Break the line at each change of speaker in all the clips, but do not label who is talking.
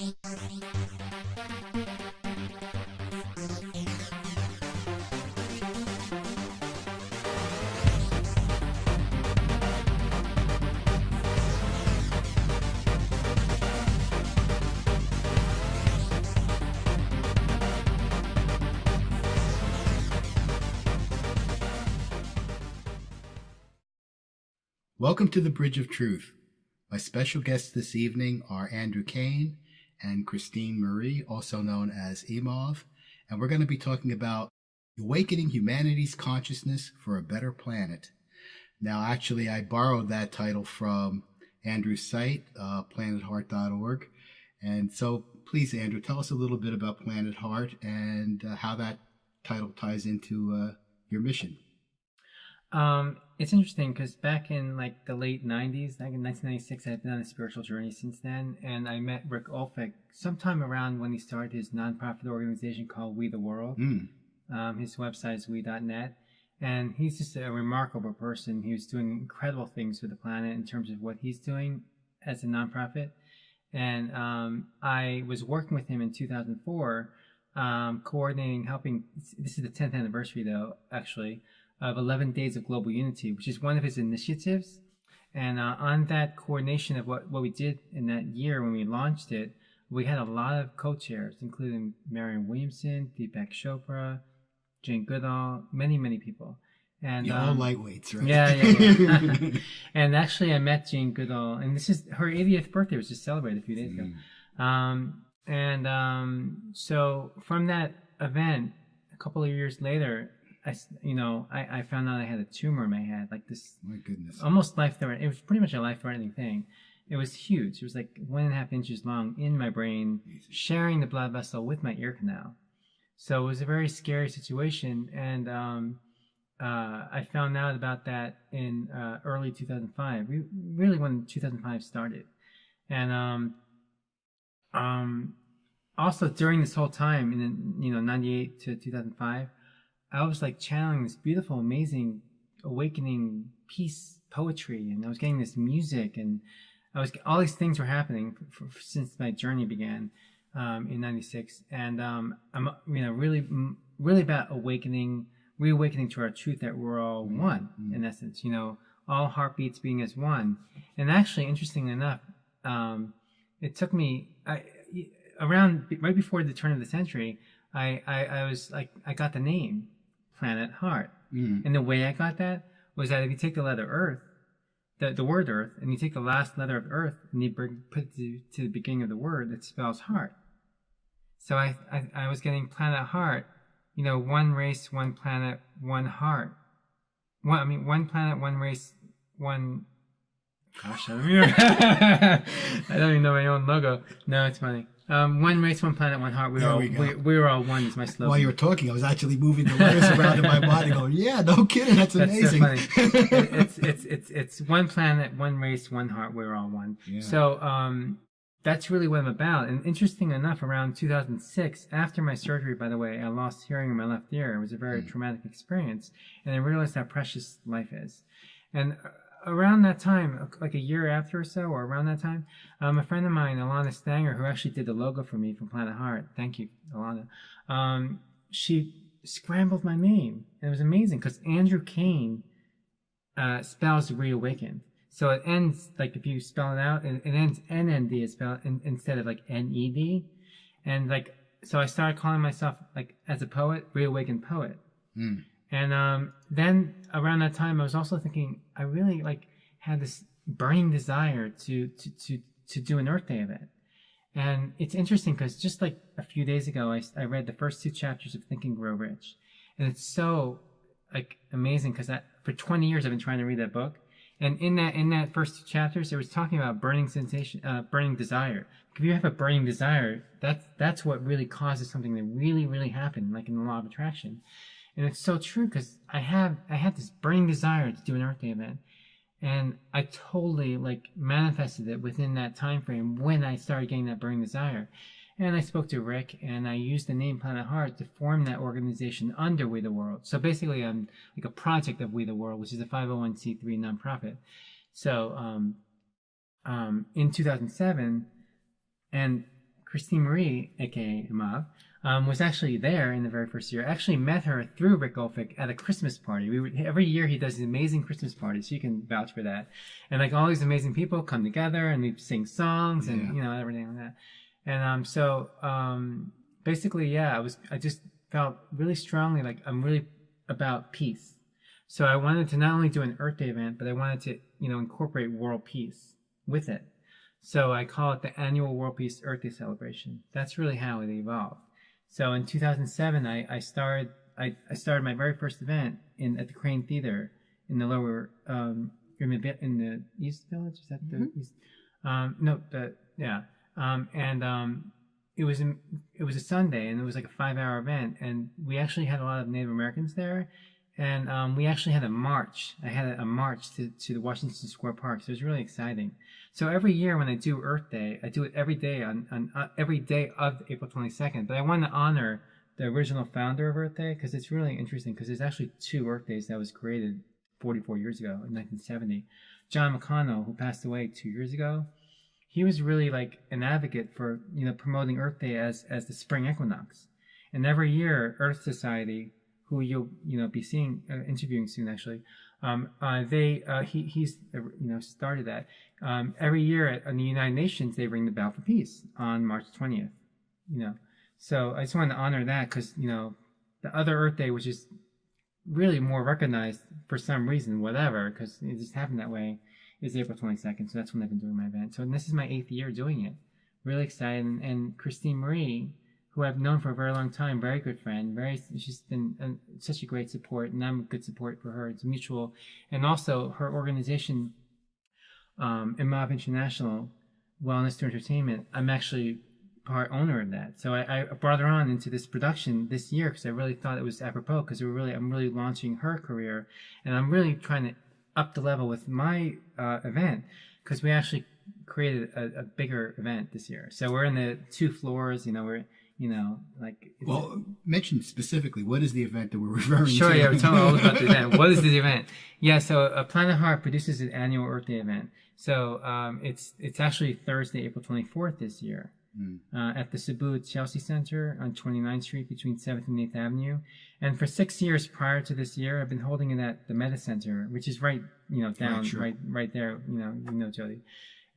Welcome to the Bridge of Truth. My special guests this evening are Andrew Kaen and Christine Marie, also known as Imov, and we're going to be talking about awakening humanity's consciousness for a better planet. Now, actually, I borrowed that title from Andrew's site, planetheart.org. And so, please, Andrew, tell us a little bit about Planet Heart and how that title ties into your mission.
It's interesting because back in like the late 90s, like in 1996, I've been on a spiritual journey since then, and I met Rick Olfik sometime around when he started his nonprofit organization called We the World. His website is we.net, and he's just a remarkable person. He was doing incredible things for the planet in terms of what he's doing as a nonprofit, and I was working with him in 2004, coordinating, helping. This is the 10th anniversary, though, actually, of 11 Days of Global Unity, which is one of his initiatives. And on that coordination of what we did in that year when we launched it, we had a lot of co-chairs, including Marianne Williamson, Deepak Chopra, Jane Goodall, many, many people. And
all lightweights, right?
Yeah. And actually, I met Jane Goodall, and this is her 80th birthday was just celebrated a few days ago. So from that event, a couple of years later, I found out I had a tumor in my head, like this.
My goodness.
Almost life-threatening. It was pretty much a life-threatening thing. It was huge. It was like 1.5 inches long in my brain, sharing the blood vessel with my ear canal. So it was a very scary situation. And I found out about that in early 2005, really when 2005 started. And also during this whole time, in 98 to 2005, I was like channeling this beautiful, amazing, awakening peace poetry, and I was getting this music, and all these things were happening since my journey began in '96, and I'm really about reawakening to our truth that we're all one in essence. All heartbeats being as one. And actually, interestingly enough, it took me right before the turn of the century. I got the name Planet Heart. And the way I got that was that if you take the letter Earth, the word Earth, and you take the last letter of Earth and you put it to the beginning of the word, it spells heart. So I was getting Planet Heart, one race, one planet, one heart. One planet, one race, one. Gosh, I don't even know my own logo. No, it's funny. One race, one planet, one heart. We're all one is my slogan.
While you were talking, I was actually moving the letters around in my body, going, "Yeah, no kidding, that's amazing."
So funny. It's one planet, one race, one heart. We're all one. Yeah. So that's really what I'm about. And interesting enough, around 2006, after my surgery, by the way, I lost hearing in my left ear. It was a very traumatic experience, and I realized how precious life is. And around that time, like a year after or so, or around that time, a friend of mine, Alana Stanger, who actually did the logo for me from Planet Heart, thank you, Alana, she scrambled my name. And it was amazing because Andrew Kaen spells reawakened. So it ends, like if you spell it out, it ends NND is spelled instead of like NED. And like, so I started calling myself, like as a poet, reawakened poet. And then around that time, I was also thinking I really had this burning desire to do an Earth Day event. And it's interesting because just like a few days ago, I read the first 2 chapters of Think and Grow Rich, and it's so amazing because for 20 years I've been trying to read that book, and in that first 2 chapters, it was talking about burning desire. If you have a burning desire, that's what really causes something to really, really happen, like in the law of attraction. And it's so true because I had this burning desire to do an Earth Day event, and I totally manifested it within that time frame when I started getting that burning desire. And I spoke to Rick, and I used the name Planet Heart to form that organization under We the World. So basically, I'm like a project of We the World, which is a 501c3 nonprofit. So in 2007, and Christine Marie, aka Imav, was actually there in the very first year. I actually met her through Rick Olphick at a Christmas party. Every year he does these amazing Christmas parties, so you can vouch for that. And like all these amazing people come together and we sing songs and everything like that. And basically, yeah, I just felt really strongly like I'm really about peace. So I wanted to not only do an Earth Day event, but I wanted to incorporate world peace with it. So I call it the annual World Peace Earth Day celebration. That's really how it evolved. So in 2007, I started my very first event at the Kaen Theater in the lower in the East Village. Is that the East? It was a Sunday, and it was like a 5-hour event, and we actually had a lot of Native Americans there, and we actually had a march. I had a march to the Washington Square Park, so it was really exciting. So every year when I do Earth Day, I do it every day on every day of April 22nd. But I want to honor the original founder of Earth Day because it's really interesting because there's actually 2 Earth Days that was created 44 years ago in 1970. John McConnell, who passed away 2 years ago, he was really like an advocate for promoting Earth Day as the spring equinox. And every year, Earth Society, who you'll be seeing interviewing soon actually, he's started that. Every year in the United Nations they ring the bell for peace on March 20th. So I just wanted to honor that because the other Earth Day, which is really more recognized for some reason, whatever, because it just happened that way, is April 22nd. So that's when I've been doing my event. So this is my 8th year doing it. Really excited. And Christine Marie, who I've known for a very long time, very good friend, she's been such a great support, and I'm a good support for her. It's mutual. And also her organization, Imav International Wellness to Entertainment, I'm actually part owner of that. So I brought her on into this production this year because I really thought it was apropos because I'm really launching her career, and I'm really trying to up the level with my event because we actually created a bigger event this year. So we're in the 2 floors,
mention specifically, what is the event that we're referring to?
Sure, yeah, we're talking all about the event. What is the event? Yeah, so Planet Heart produces an annual Earth Day event. So it's actually Thursday, April 24th this year at the Subud Chelsea Center on 29th Street between 7th and 8th Avenue. And for 6 years prior to this year, I've been holding it at the Meta Center, which is right there, Jody.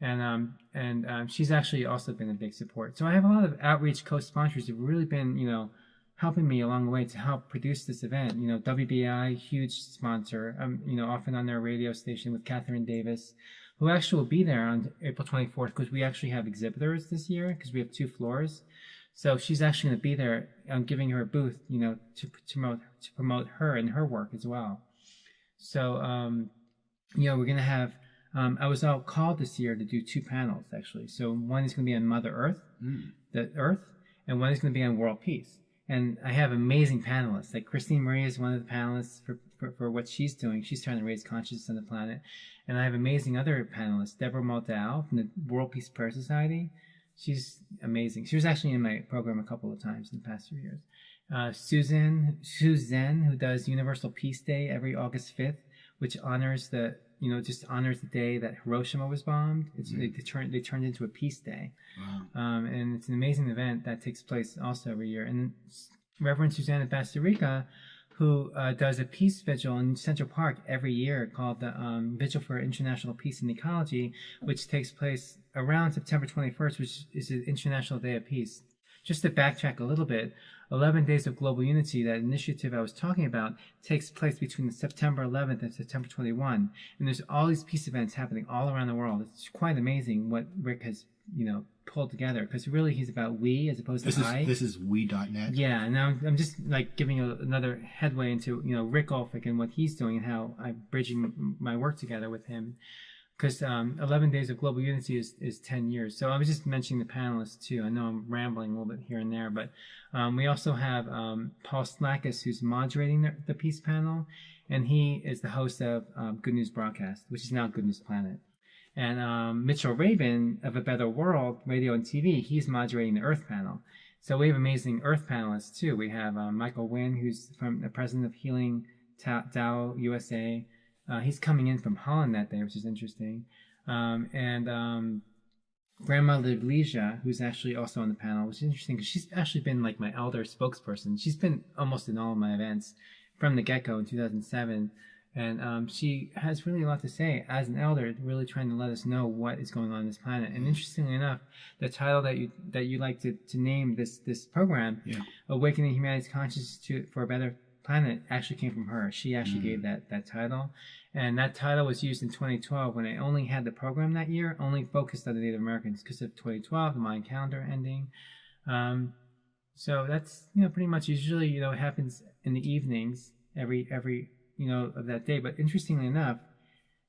And she's actually also been a big support. So I have a lot of outreach co-sponsors who've really been, helping me along the way to help produce this event. WBI, huge sponsor, often on their radio station with Catherine Davis, who actually will be there on April 24th because we actually have exhibitors this year because we have 2 floors. So she's actually going to be there. I'm giving her a booth, to promote her and her work as well. So, we're going to have. I was all called this year to do 2 panels actually. So one is going to be on Mother Earth, the Earth, and one is going to be on world peace. And I have amazing panelists. Like Christine Marie is one of the panelists for what she's doing. She's trying to raise consciousness on the planet. And I have amazing other panelists. Deborah Moldau from the World Peace Prayer Society. She's amazing. She was actually in my program a couple of times in the past 2 years. Suzanne, who does Universal Peace Day every August 5th, which honors the day that Hiroshima was bombed. They turned into a peace day. Wow. And it's an amazing event that takes place also every year. And Reverend Susanna Bastarrica, who does a peace vigil in Central Park every year called the Vigil for International Peace and Ecology, which takes place around September 21st, which is the International Day of Peace. Just to backtrack a little bit, 11 Days of Global Unity, that initiative I was talking about, takes place between September 11th and September 21. And there's all these peace events happening all around the world. It's quite amazing what Rick has, pulled together, because really he's about we as opposed to I.
This is we.net.
Yeah, and I'm just like giving another headway into, Rick Olphick and what he's doing and how I'm bridging my work together with him. Because 11 Days of Global Unity is 10 years. So I was just mentioning the panelists too. I know I'm rambling a little bit here and there, but we also have Paul Slackus, who's moderating the Peace Panel, and he is the host of Good News Broadcast, which is now Good News Planet. And Mitchell Rabin of A Better World Radio and TV, he's moderating the Earth Panel. So we have amazing Earth panelists too. We have Michael Wynn, who's the president of Healing Tao USA. He's coming in from Holland that day, which is interesting. And Grandma Livlesia, who's actually also on the panel, which is interesting because she's actually been like my elder spokesperson. She's been almost in all of my events from the get-go in 2007. And she has really a lot to say as an elder, really trying to let us know what is going on this planet. And interestingly enough, the title that you like to name this program, Awakening Humanity's Consciousness for a Better Planet, actually came from her. She actually gave that title. And that title was used in 2012 when I only had the program that year, only focused on the Native Americans because of 2012, the Mayan calendar ending. So that's, pretty much usually, it happens in the evenings every of that day. But interestingly enough,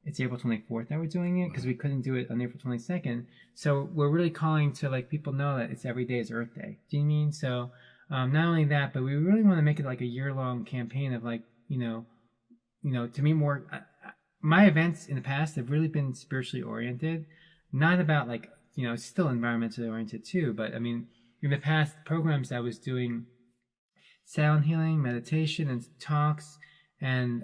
it's April 24th that we're doing it because we couldn't do it on April 22nd. So we're really calling to like people know that it's every day is Earth Day. Do you mean? So not only that, but we really want to make it like a year-long campaign of like, to me more. My events in the past have really been spiritually oriented, not about like, it's still environmentally oriented too. But I mean, in the past programs I was doing sound healing, meditation, and talks. And,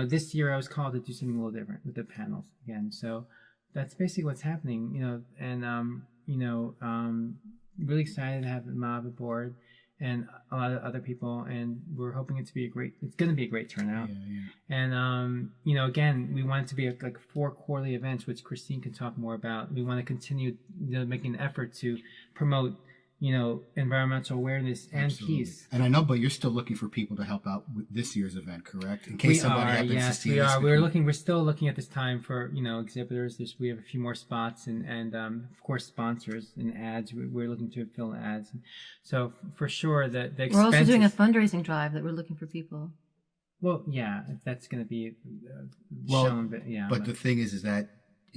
this year I was called to do something a little different with the panels again. So that's basically what's happening, and, really excited to have the mob aboard and a lot of other people. And we're hoping it's going to be a great turnout. And, again, we want it to be like 4 quarterly events, which Christine can talk more about. We want to continue making an effort to promote environmental awareness and peace.
And I know, but you're still looking for people to help out with this year's event, correct? In case somebody happens to see this.
We are. We're still looking at this time for, exhibitors. We have a few more spots and of course, sponsors and ads. We're looking to fill ads. So for sure the expenses.
We're also doing a fundraising drive that we're looking for people.
Well, yeah, that's going to be shown. But
the thing is that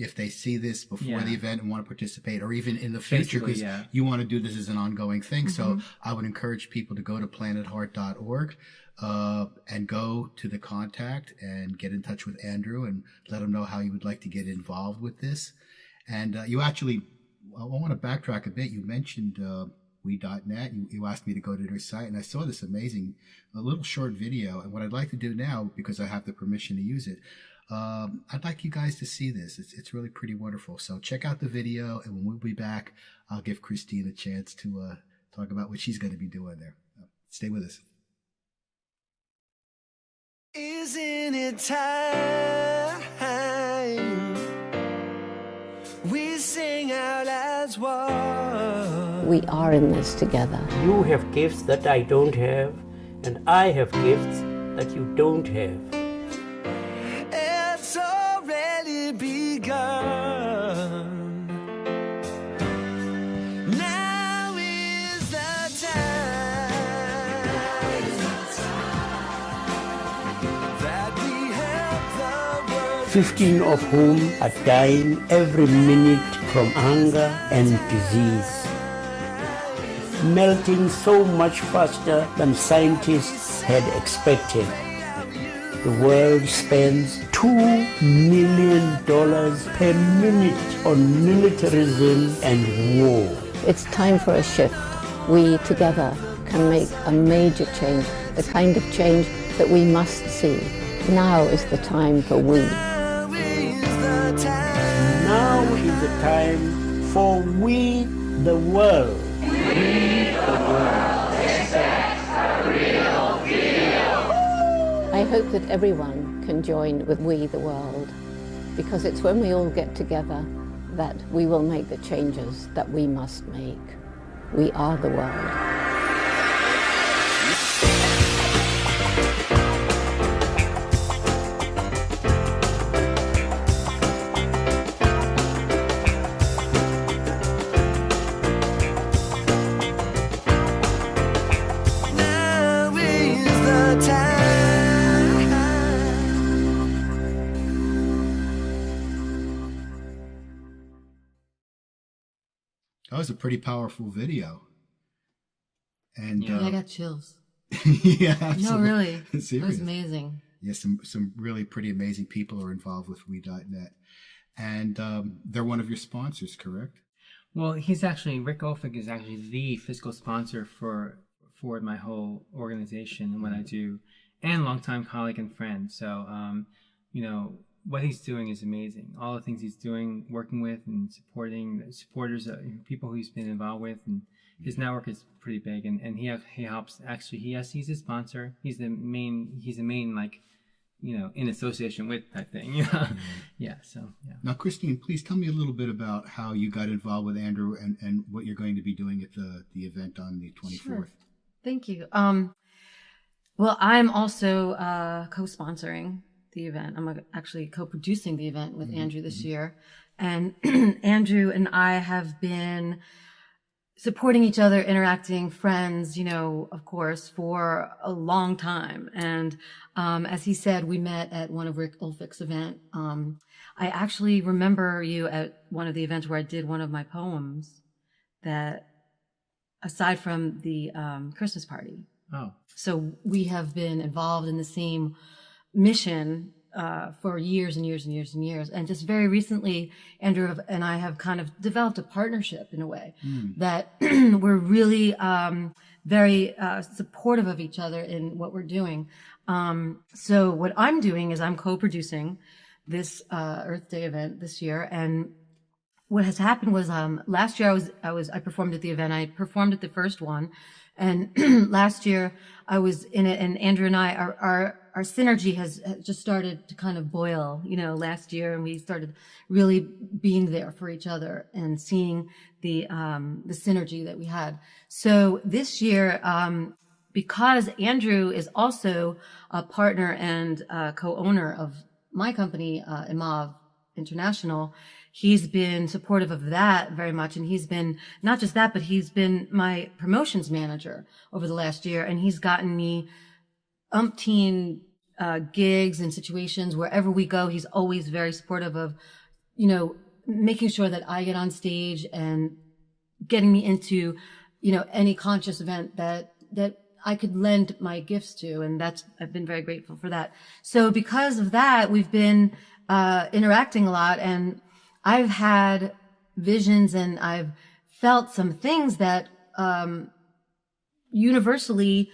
if they see this before the event and want to participate, or even in the future, because you want to do this as an ongoing thing. So I would encourage people to go to planetheart.org and go to the contact and get in touch with Andrew and let him know how you would like to get involved with this. And you actually, I want to backtrack a bit. You mentioned we.net. You asked me to go to their site, and I saw this amazing, a little short video. And what I'd like to do now, because I have the permission to use it, I'd like you guys to see this. It's really pretty wonderful. So check out the video, and when we'll be back, I'll give Christine a chance to talk about what she's going to be doing there. Stay with us. Isn't it time we sing out as one?
We are in this together.
You have gifts that I don't have, and I have gifts that you don't have.
Now is the time that we help the world.
15 of whom are dying every minute from hunger and disease, melting so much faster than scientists had expected. The world spends $2 million per minute on militarism and war.
It's time for a shift. We together can make a major change, the kind of change that we must see. Now is the time for we.
Now is the time for we the world. We the world expects a real deal.
I hope that everyone can join with We the World, because it's when we all get together that we will make the changes that we must make. We are the world.
That was a pretty powerful video. And
I got chills.
Yeah, absolutely.
No, really.
Serious.
It was amazing.
Yeah, some really pretty amazing people are involved with we.net. And they're one of your sponsors, correct?
Well, Rick Olfig is actually the fiscal sponsor for my whole organization and what I do, and longtime colleague and friend. So, what he's doing is amazing. All the things he's doing, working with and supporting supporters, people who he's been involved with, and his network is pretty big. And he helps. Actually, he's a sponsor. He's the main like, in association with type thing. Yeah. So yeah.
Now, Christine, please tell me a little bit about how you got involved with Andrew and what you're going to be doing at the event on the 24th.
Sure. Thank you. Well, I'm also co-sponsoring the event. I'm actually co-producing the event with Andrew this year. And Andrew and I have been supporting each other, interacting, friends, of course, for a long time. And as he said, we met at one of Rick Ulfick's event. I actually remember you at one of the events where I did one of my poems that, aside from the Christmas party.
Oh.
So we have been involved in the same mission for years and years and years and years. And just very recently, Andrew and I have kind of developed a partnership in a way that we're really very supportive of each other in what we're doing. So what I'm doing is I'm co-producing this Earth Day event this year. And what has happened was last year I performed at the event. I performed at the first one. And last year I was in it, and Andrew and I, our synergy has just started to kind of boil, last year, and we started really being there for each other and seeing the synergy that we had. So this year, because Andrew is also a partner and co-owner of my company, Imav International, he's been supportive of that very much. And he's been, not just that, but he's been my promotions manager over the last year. And he's gotten me umpteen gigs and situations wherever we go. He's always very supportive of, making sure that I get on stage and getting me into, any conscious event that I could lend my gifts to. And I've been very grateful for that. So because of that, we've been interacting a lot, and I've had visions and I've felt some things that universally,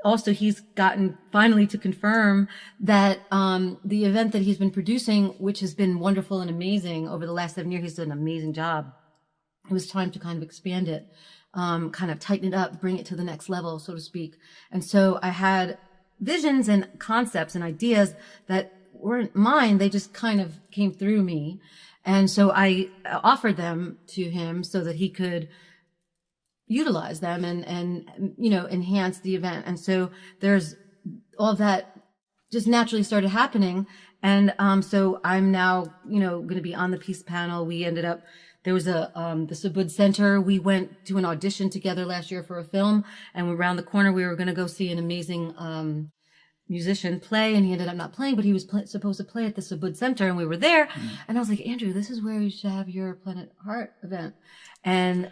also he's gotten finally to confirm that the event that he's been producing, which has been wonderful and amazing over the last 7 years, he's done an amazing job. It was time to kind of expand it, kind of tighten it up, bring it to the next level, so to speak. And so I had visions and concepts and ideas that weren't mine. They just kind of came through me. And so I offered them to him so that he could utilize them and enhance the event. And so there's all that just naturally started happening. And so I'm now, going to be on the peace panel. We ended up, there was the Subud Center. We went to an audition together last year for a film, and around the corner we were going to go see an amazing musician play, and he ended up not playing, but he was supposed to play at the Subud Center, and we were there. And I was like, Andrew, this is where you should have your Planet Heart event. And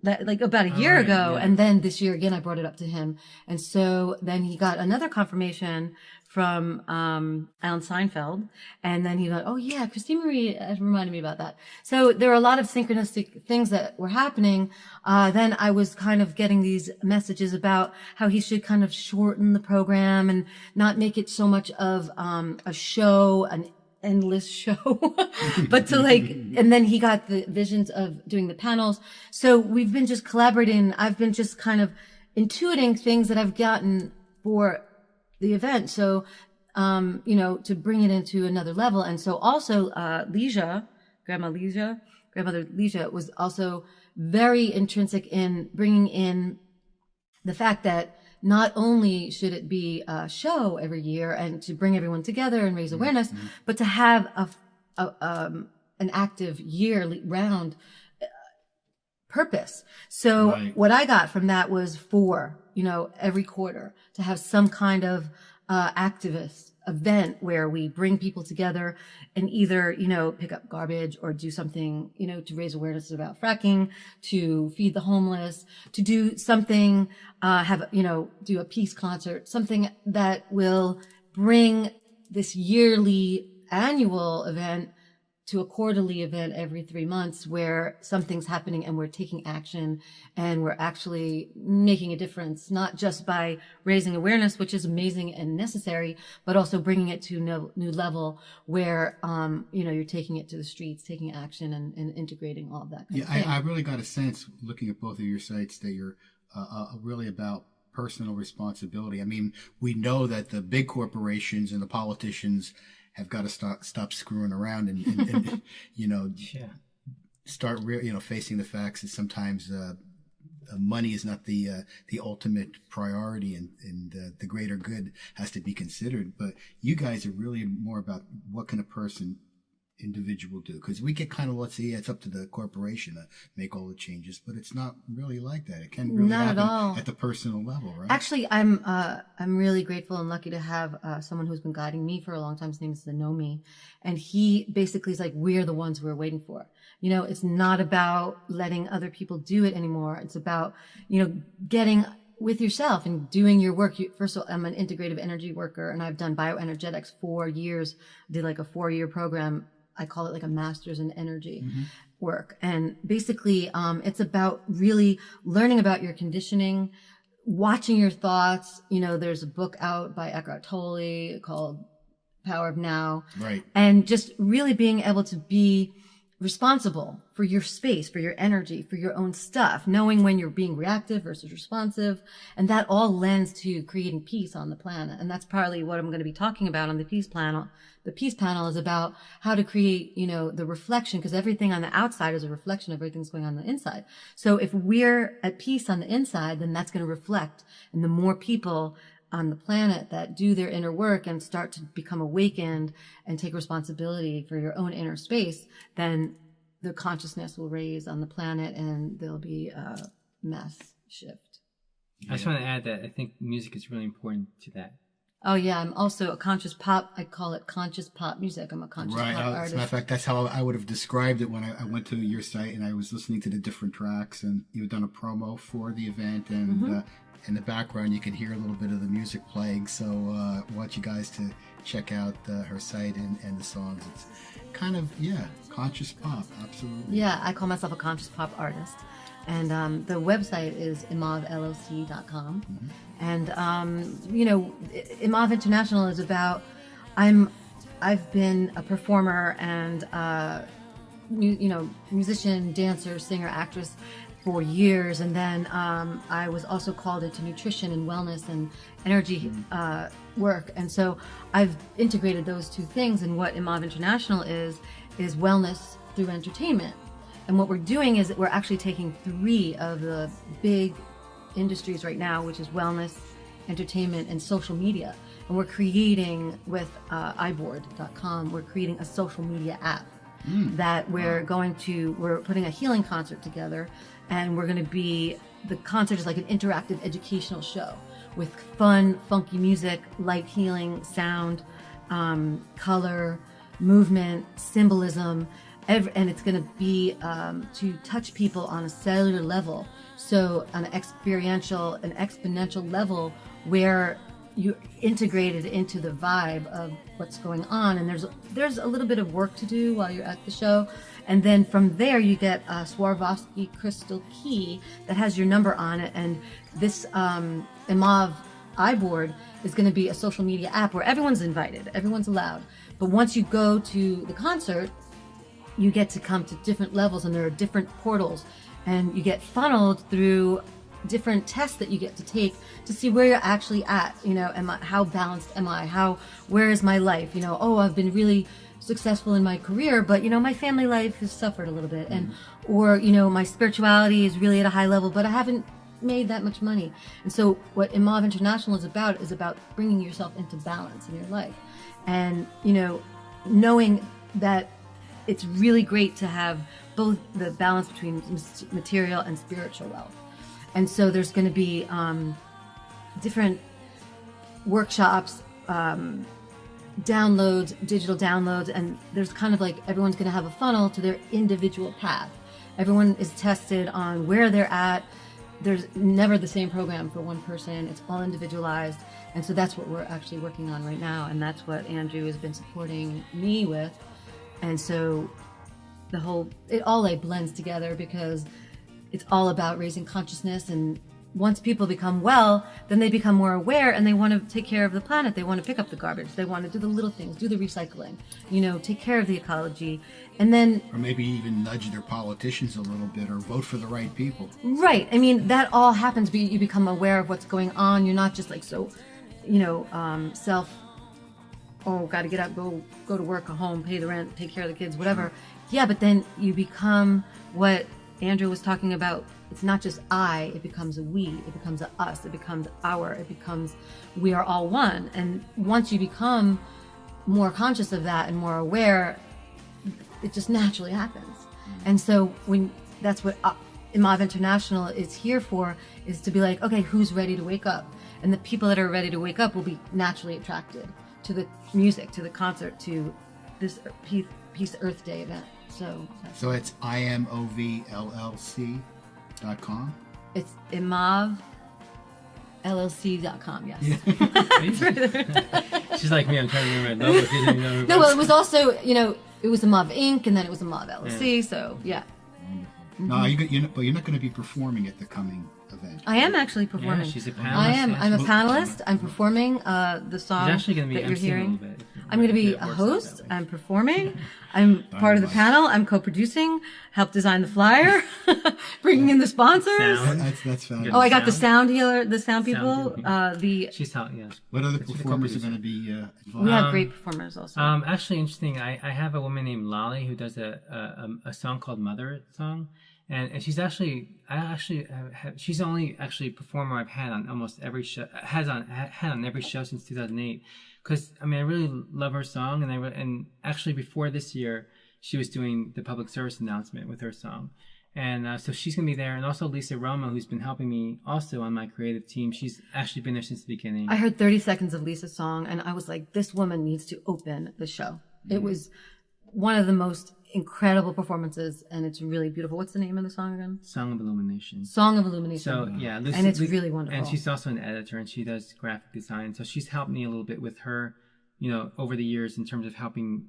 that, like, about a year ago. Yeah. And then this year again, I brought it up to him. And so then he got another confirmation from Alan Seinfeld. And then he went, oh yeah, Christine Marie reminded me about that. So there are a lot of synchronistic things that were happening. Then I was kind of getting these messages about how he should kind of shorten the program and not make it so much of a show, an endless show, but to and then he got the visions of doing the panels. So we've been just collaborating. I've been just kind of intuiting things that I've gotten for the event. So, to bring it into another level. And so also, grandmother Leisha was also very intrinsic in bringing in the fact that not only should it be a show every year and to bring everyone together and raise awareness, but to have an active yearly round purpose. So what I got from that was every quarter to have some kind of activist event where we bring people together and either, pick up garbage or do something, to raise awareness about fracking, to feed the homeless, to do something, do a peace concert, something that will bring this yearly annual event to a quarterly event every 3 months where something's happening and we're taking action and we're actually making a difference, not just by raising awareness, which is amazing and necessary, but also bringing it to a new level where, you're taking it to the streets, taking action and integrating all of that.
I really got a sense looking at both of your sites that you're really about personal responsibility. I mean, we know that the big corporations and the politicians have got to stop screwing around and start facing the facts that sometimes money is not the ultimate priority, and the greater good has to be considered. But you guys are really more about what can a individual do, because we get kind of, let's say, it's up to the corporation to make all the changes, but it's not really like that. It can really
not
happen
at all
at the personal level, right?
Actually, I'm really grateful and lucky to have someone who's been guiding me for a long time. His name is Leone, and he basically is like, we're the ones we're waiting for. It's not about letting other people do it anymore. It's about getting with yourself and doing your work. First of all, I'm an integrative energy worker, and I've done bioenergetics 4 years. Did like a 4-year program. I call it like a master's in energy work. And basically, it's about really learning about your conditioning, watching your thoughts. There's a book out by Eckhart Tolle called Power of Now.
Right.
And just really being able to be responsible for your space, for your energy, for your own stuff, knowing when you're being reactive versus responsive. And that all lends to creating peace on the planet. And that's partly what I'm going to be talking about on the peace panel. The peace panel is about how to create, the reflection, because everything on the outside is a reflection of everything that's going on the inside. So if we're at peace on the inside, then that's going to reflect. And the more people on the planet that do their inner work and start to become awakened and take responsibility for your own inner space, then the consciousness will raise on the planet and there'll be a mass shift.
I just want to add that I think music is really important to that.
Oh yeah, I'm also a conscious pop. I call it conscious pop music. I'm a conscious pop artist.
As a matter of fact, that's how I would have described it when I went to your site and I was listening to the different tracks, and you had done a promo for the event, and in the background you could hear a little bit of the music playing. So I want you guys to check out her site and the songs. It's kind of conscious pop. Absolutely.
Yeah, I call myself a conscious pop artist. And the website is imavloc.com. And, Imav International is about, I've been a performer and, musician, dancer, singer, actress for years. And then I was also called into nutrition and wellness and energy work. And so I've integrated those two things. And what Imav International is wellness through entertainment. And what we're doing is that we're actually taking 3 of the big industries right now, which is wellness, entertainment, and social media. And we're creating with iboard.com, we're creating a social media app that we're putting a healing concert together. And the concert is like an interactive educational show with fun, funky music, light healing, sound, color, movement, symbolism. And it's going to be to touch people on a cellular level, so on an exponential level where you integrate it into the vibe of what's going on. And there's a little bit of work to do while you're at the show. And then from there you get a Swarovski crystal key that has your number on it. And this Imav iBoard is going to be a social media app where everyone's invited, everyone's allowed. But once you go to the concert, you get to come to different levels, and there are different portals, and you get funneled through different tests that you get to take to see where you're actually at. How balanced am I? Where is my life? I've been really successful in my career, but my family life has suffered a little bit, or my spirituality is really at a high level, but I haven't made that much money. And so what Imav International is about bringing yourself into balance in your life, and knowing that it's really great to have both the balance between material and spiritual wealth. And so there's going to be different workshops, downloads, digital downloads, and there's kind of like everyone's going to have a funnel to their individual path. Everyone is tested on where they're at. There's never the same program for one person. It's all individualized. And so that's what we're actually working on right now. And that's what Andrew has been supporting me with. And so it all like blends together because it's all about raising consciousness. And once people become well, then they become more aware and they want to take care of the planet. They want to pick up the garbage. They want to do the little things, do the recycling, take care of the ecology. And then,
or maybe even nudge their politicians a little bit, or vote for the right people.
Right. I mean, that all happens. You become aware of what's going on. You're not just like self. Oh, got to get up, go to work, go home, pay the rent, take care of the kids, whatever. Sure. Yeah, but then you become what Andrew was talking about. It's not just I. It becomes a we. It becomes a us. It becomes our. It becomes we are all one. And once you become more conscious of that and more aware, it just naturally happens. And so that's what Imov International is here for, is to be like, okay, who's ready to wake up? And the people that are ready to wake up will be naturally attracted to the music, to the concert, to this Peace Earth Day event. So
it's IMOVLLC.com?
It's IMOVLLC.com, yes.
Yeah. She's like me, I'm trying to remember my logo.
No, well, it was also, it was Imov Inc. and then it was Imov LLC, so yeah.
Mm-hmm. No, but you're not going to be performing at the coming event.
I am actually performing.
Yeah, she's a panelist.
I am. I'm a panelist. I'm performing the song that you're hearing. I'm going to be a host. I'm performing. I'm part of the panel. I'm co-producing. Help design the flyer. Bringing in the sponsors.
That's fabulous.
Oh, I got the sound healer, the sound people.
She's helping. Yeah.
What other performers are going to be involved?
We have great performers also.
Actually, interesting. I have a woman named Lolly who does a song called Mother Song. And she's she's only actually a performer I've had on almost every show, had on every show since 2008. Because I really love her song, and actually before this year, she was doing the public service announcement with her song, and so she's gonna be there. And also Lisa Roma, who's been helping me also on my creative team, she's actually been there since the beginning.
I heard 30 seconds of Lisa's song, and I was like, this woman needs to open the show. Mm-hmm. It was one of the most incredible performances, and it's really beautiful. What's the name of the song again?
Song of Illumination.
Song of Illumination.
So yeah,
and it's really wonderful.
And she's also an editor, and she does graphic design. So she's helped me a little bit with her, over the years in terms of helping.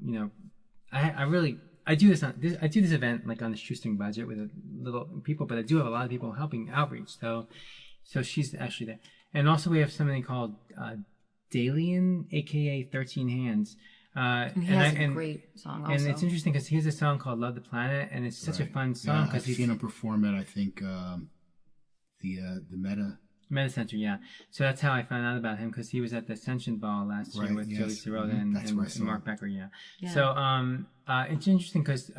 I do this event like on a shoestring budget with a little people, but I do have a lot of people helping outreach. So she's actually there, and also we have something called Dalian, aka 13 Hands.
And he has a great song also.
And it's interesting because he has a song called Love the Planet, and it's such a fun song.
Yeah, I've seen him perform at, I think, the
Meta Center, yeah. So that's how I found out about him, because he was at the Ascension Ball last year with Joey Sirota and Mark Becker, yeah. So it's interesting because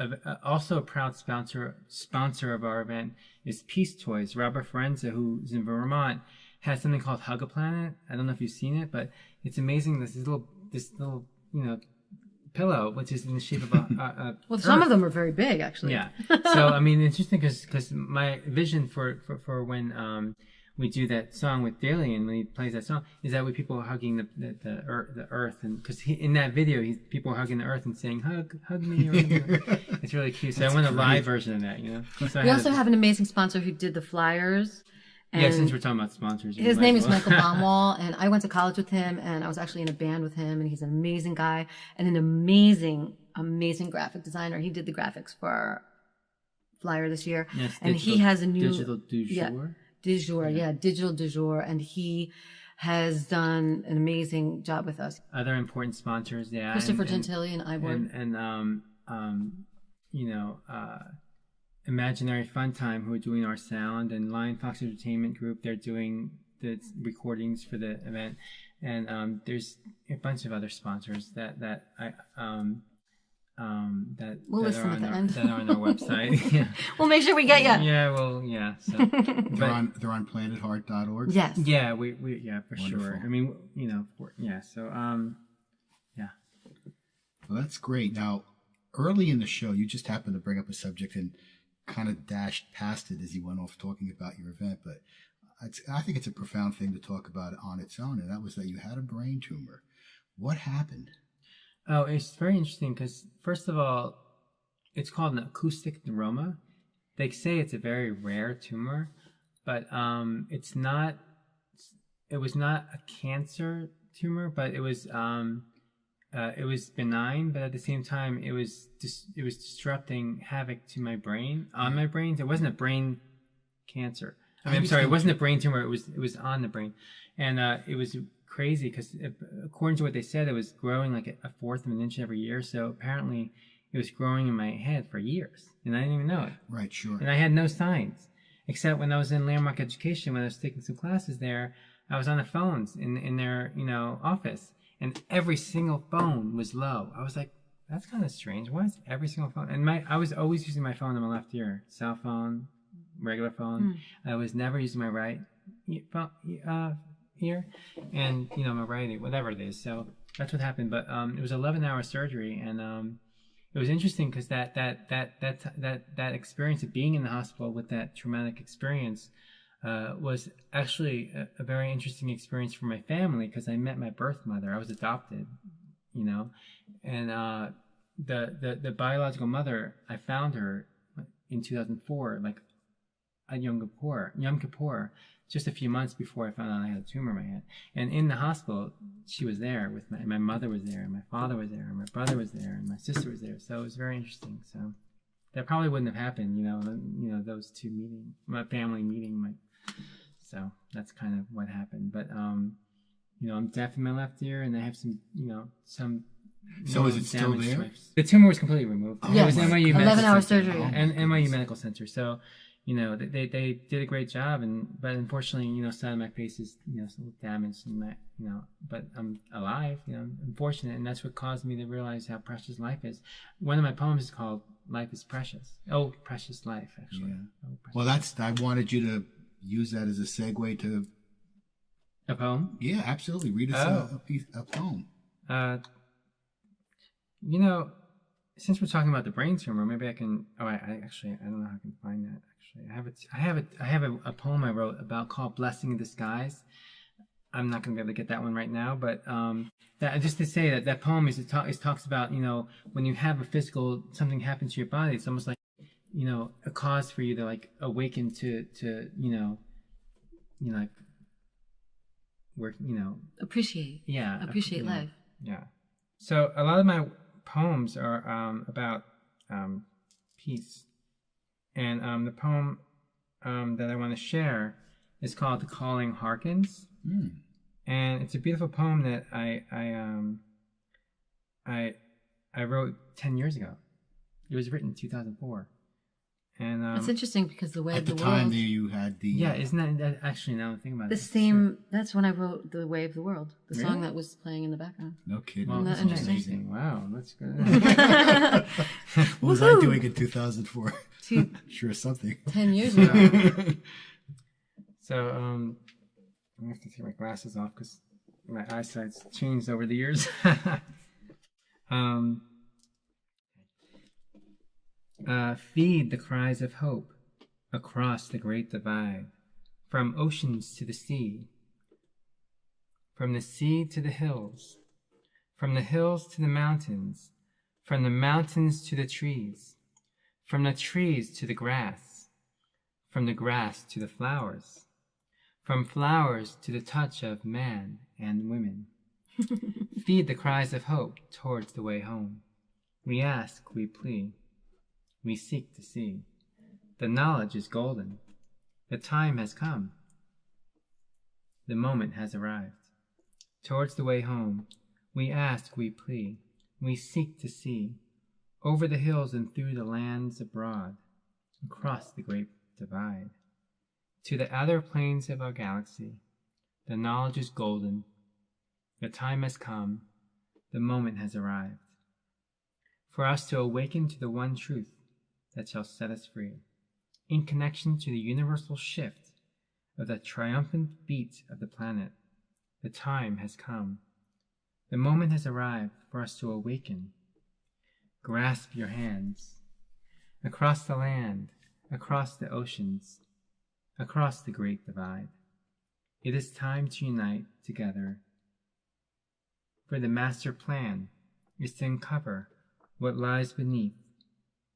also a proud sponsor of our event is Peace Toys. Robert Ferenza, who's in Vermont, has something called Hug a Planet. I don't know if you've seen it, but it's amazing. This little pillow, which is in the shape of a
well, some of them are very big, actually.
Yeah. So interesting because my vision for when we do that song with Dalian, when he plays that song, is that way people are hugging the earth, and because in that video people are hugging the earth and saying hug me. It's really cute. So I want a live version of that. So
we also have an amazing sponsor who did the flyers.
And since we're talking about sponsors.
His name is Michael Baumwall, and I went to college with him, and I was actually in a band with him, and he's an amazing guy and an amazing, amazing graphic designer. He did the graphics for our flyer this year.
Yes,
and he has a new...
Digital du jour?
Digital du jour, and he has done an amazing job with us.
Other important sponsors, yeah.
Christopher Gentili and Iward.
Imaginary Fun Time, who are doing our sound, and Lion Fox Entertainment Group, they're doing the recordings for the event, and there's a bunch of other sponsors that
we'll list them at the end.
That are on our website. Yeah.
We'll make sure we get you.
Yeah, well, yeah. So,
they're on planetheart.org.
Yes.
Yeah, we yeah, for
Wonderful.
sure. Yeah. So yeah.
Well, that's great. Now, early in the show, you just happened to bring up a subject and kind of dashed past it as you went off talking about your event, but I think it's a profound thing to talk about on its own, and that was that you had a brain tumor. What happened?
Oh, it's very interesting because, first of all, it's called an acoustic neuroma. They say it's a very rare tumor, but it's not. It was not a cancer tumor, but it was it was benign, but at the same time, it was disrupting havoc to my brain, on my brain. It wasn't a brain cancer. I'm sorry, it wasn't a brain tumor. It was on the brain, and it was crazy because according to what they said, it was growing like a fourth of an inch every year. So apparently, it was growing in my head for years, and I didn't even know it.
Right, sure.
And I had no signs, except when I was in Landmark Education, when I was taking some classes there, I was on the phones in their office, and every single phone was low. I was like, that's kind of strange. Why is every single phone? And I was always using my phone in my left ear, cell phone, regular phone. I was never using my right ear, and my right ear, whatever it is. So that's what happened. But it was 11-hour surgery, and it was interesting because that experience of being in the hospital with that traumatic experience was actually a very interesting experience for my family, because I met my birth mother. I was adopted, and the biological mother, I found her in 2004, like at Yom Kippur, just a few months before I found out I had a tumor in my head. And in the hospital, she was there with my mother was there, and my father was there, and my brother was there, and my sister was there. So it was very interesting. So that probably wouldn't have happened, those two meeting, my family meeting. So that's kind of what happened. But I'm deaf in my left ear, and I have some.
So is it still there?
The tumor was completely removed.
Yes.
It was NYU
11-hour surgery.
And NYU Medical Center. So, they did a great job, but unfortunately, side of my face is, a little damaged, and but I'm alive, I'm fortunate, and that's what caused me to realize how precious life is. One of my poems is called "Life is Precious." Oh, precious life, actually.
Yeah.
Oh, precious.
Well, I wanted you to use that as a segue to
a poem.
Yeah, absolutely. Read us a poem.
Since we're talking about the brain tumor, maybe I can. Oh, I don't know how I can find that. Actually, I have a poem I wrote called "Blessing in Disguise." I'm not going to be able to get that one right now, but just to say that poem it talks about when you have a physical something happen to your body, it's almost like a cause for you to like awaken to like work
appreciate life.
Yeah. So a lot of my poems are about peace, and the poem that I want to share is called "The Calling Harkens," and it's a beautiful poem that I wrote 10 years ago. It was written in 2004, and
it's interesting because the way
at
of the
time
world.
there you had the
isn't that actually, now I'm thinking about
The
it,
same. That's when I wrote "The Way of the World," the
Really?
song that was playing in the background.
No kidding.
Well,
Isn't
that's
that interesting?
amazing. Wow, that's good.
What was I doing in 2004? Sure, something.
10 years ago.
So I have to take my glasses off because my eyesight's changed over the years. Feed the cries of hope across the great divide, from oceans to the sea, from the sea to the hills, from the hills to the mountains, from the mountains to the trees, from the trees to the grass, from the grass to the flowers, from flowers to the touch of man and women. Feed the cries of hope towards the way home. We ask, we plea, we seek to see. The knowledge is golden. The time has come. The moment has arrived. Towards the way home, we ask, we plea, we seek to see. Over the hills and through the lands abroad, across the great divide, to the outer plains of our galaxy. The knowledge is golden. The time has come. The moment has arrived. For us to awaken to the one truth that shall set us free, in connection to the universal shift of the triumphant beat of the planet. The time has come. The moment has arrived for us to awaken. Grasp your hands. Across the land, across the oceans, across the great divide. It is time to unite together. For the master plan is to uncover what lies beneath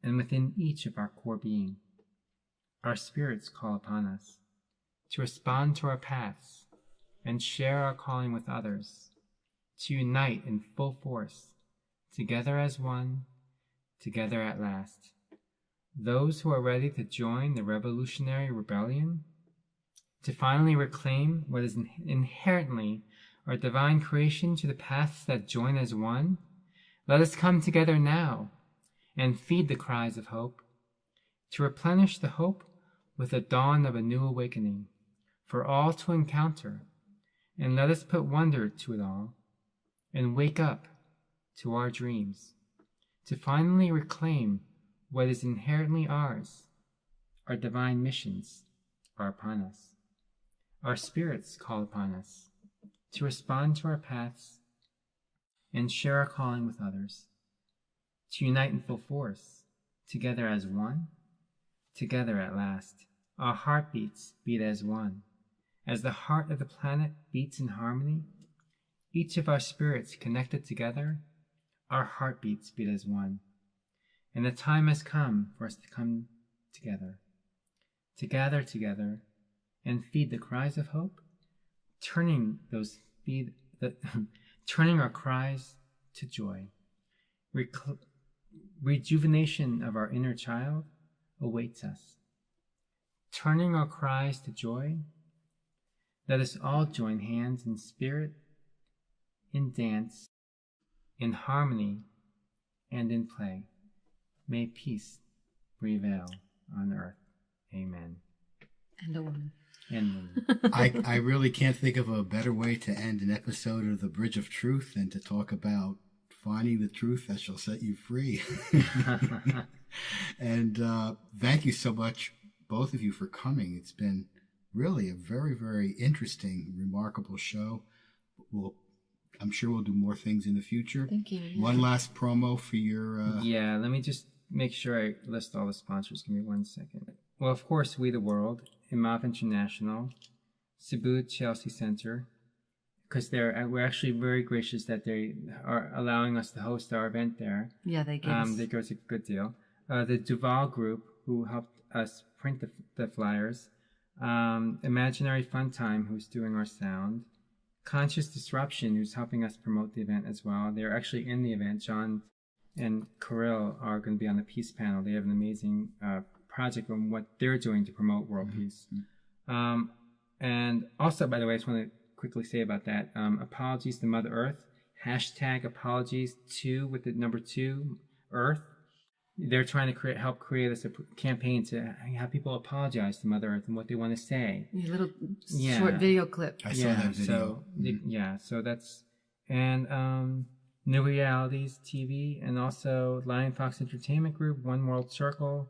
and within each of our core being. Our spirits call upon us to respond to our paths and share our calling with others. to unite in full force, together as one, together at last. Those who are ready to join the revolutionary rebellion, to finally reclaim what is inherently our divine creation to the paths that join as one, let us come together now and feed the cries of hope, to replenish the hope with the dawn of a new awakening, for all to encounter, and let us put wonder to it all, and wake up to our dreams, to finally reclaim what is inherently ours. Our divine missions are upon us. Our spirits call upon us to respond to our paths and share our calling with others, to unite in full force, together as one, together at last. Our heartbeats beat as one. As the heart of the planet beats in harmony, each of our spirits connected together, our heartbeats beat as one. And the time has come for us to come together, to gather together and feed the cries of hope, turning our cries to joy. Rejuvenation of our inner child awaits us. Turning our cries to joy, let us all join hands in spirit, in dance, in harmony, and in play. May peace prevail on earth. Amen.
And a woman.
And women.
I really can't think of a better way to end an episode of The Bridge of Truth than to talk about finding the truth that shall set you free. And thank you so much, both of you, for coming. It's been really a very, very interesting, remarkable show. I'm sure we'll do more things in the future.
Thank you. Yeah.
One last promo for your...
Yeah, let me just make sure I list all the sponsors. Give me 1 second. Well, of course, We the World, Imov International, Subud Chelsea Center, because we're actually very gracious that they are allowing us to host our event there.
Yeah, they give
us a good deal. The Duval Group, who helped us print the flyers. Imaginary Fun Time, who's doing our sound. Conscious Disruption, who's helping us promote the event as well. They're actually in the event. John and Kirill are going to be on the peace panel. They have an amazing project on what they're doing to promote world peace. And also, by the way, I just want to quickly say about that. Apologies to Mother Earth. # apologies to with the number 2 Earth. They're trying to help create a campaign to have people apologize to Mother Earth and what they want to say.
A little short video clip.
I saw that video.
So that's, and New Realities TV, and also Lion Fox Entertainment Group, One World Circle,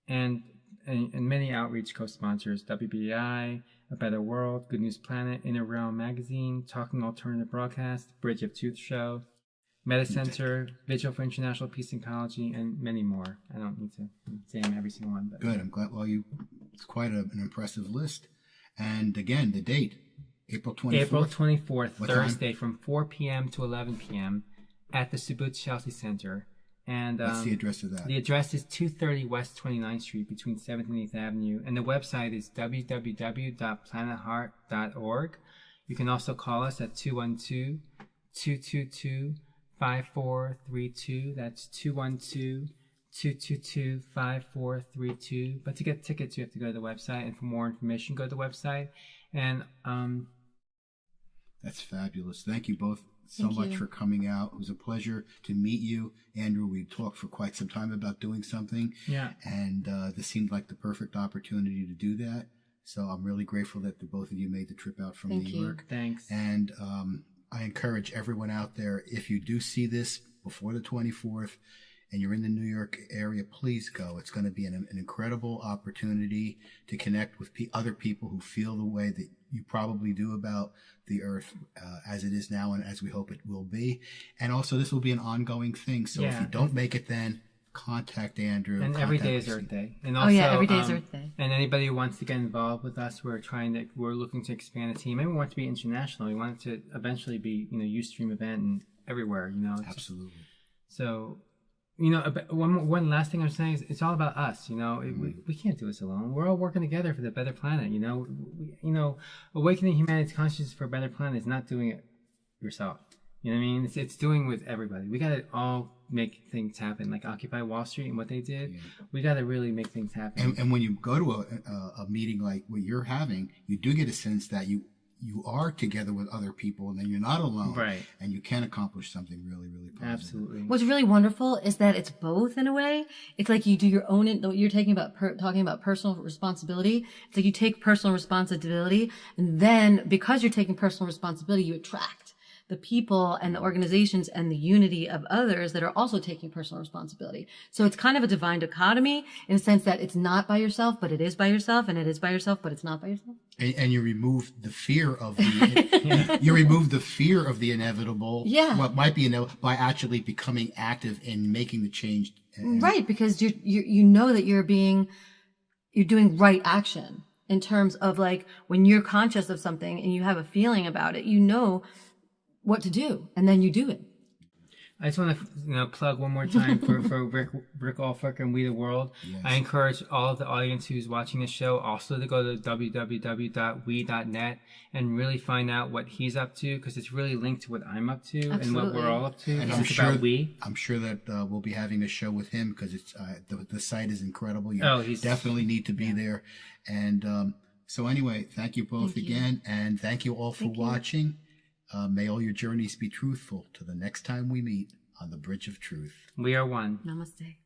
and many outreach co-sponsors: WBI, A Better World, Good News Planet, Inner Realm Magazine, Talking Alternative Broadcast, Bridge of Truth Show, Meta Center, Vigil for International Peace and Ecology, and many more. I don't need to say them every single one. But
good. I'm glad. Well, it's quite an impressive list. And again, the date, April 24th.
April 24th,
what
Thursday,
time?
from 4 p.m. to 11 p.m. at the Subud Chelsea Center. And
what's the address of that?
The address is 230 West 29th Street between 7th and 8th Avenue. And the website is www.planetheart.org. You can also call us at 212-222-5432. That's 212-222-5432. But to get tickets, you have to go to the website. And for more information, go to the website. And
that's fabulous. Thank you both so much for coming out. It was a pleasure to meet you. Andrew, we talked for quite some time about doing something.
Yeah.
And this seemed like the perfect opportunity to do that. So I'm really grateful that the both of you made the trip out from New York.
Thanks.
And I encourage everyone out there, if you do see this before the 24th and you're in the New York area, please go. It's going to be an incredible opportunity to connect with other people who feel the way that you probably do about the earth as it is now and as we hope it will be. And also, this will be an ongoing thing. So if you don't make it then, contact Andrew.
And every day is Earth Day. And also,
every day is Earth Day.
And anybody who wants to get involved with us, we're looking to expand the team. And we want it to be international. We want it to eventually be, Ustream event and everywhere,
Absolutely.
So, one last thing I'm saying is it's all about us. We can't do this alone. We're all working together for the better planet. Awakening humanity's consciousness for a better planet is not doing it yourself. You know what I mean? It's doing with everybody. We got to all make things happen, like Occupy Wall Street and what they did. Yeah. We got to really make things happen.
And when you go to a meeting like what you're having, you do get a sense that you are together with other people, and then you're not alone.
Right.
And you can accomplish something really, really positive.
Absolutely.
What's really wonderful is that it's both in a way. It's like you do your own, you're talking about personal responsibility. It's like you take personal responsibility, and then because you're taking personal responsibility, you attract the people and the organizations and the unity of others that are also taking personal responsibility. So it's kind of a divine dichotomy in the sense that it's not by yourself, but it is by yourself, and it is by yourself, but it's not by yourself.
And you remove the fear of the you remove the fear of the inevitable.
Yeah.
What might be inevitable by actually becoming active in making the change.
Right, because you know that you're doing right action in terms of like when you're conscious of something and you have a feeling about it, you know what to do, and then you do it.
I just want to plug one more time for Rick Allfucker and We the World. Yes. I encourage all of the audience who's watching the show also to go to www.we.net and really find out what he's up to, because it's really linked to what I'm up to. Absolutely. And what we're all up to.
And I'm sure that we'll be having a show with him, because it's the site is incredible. You definitely need to be there. And so anyway, thank you both again, and thank you all for watching. May all your journeys be truthful. To the next time we meet on the Bridge of Truth.
We are one.
Namaste.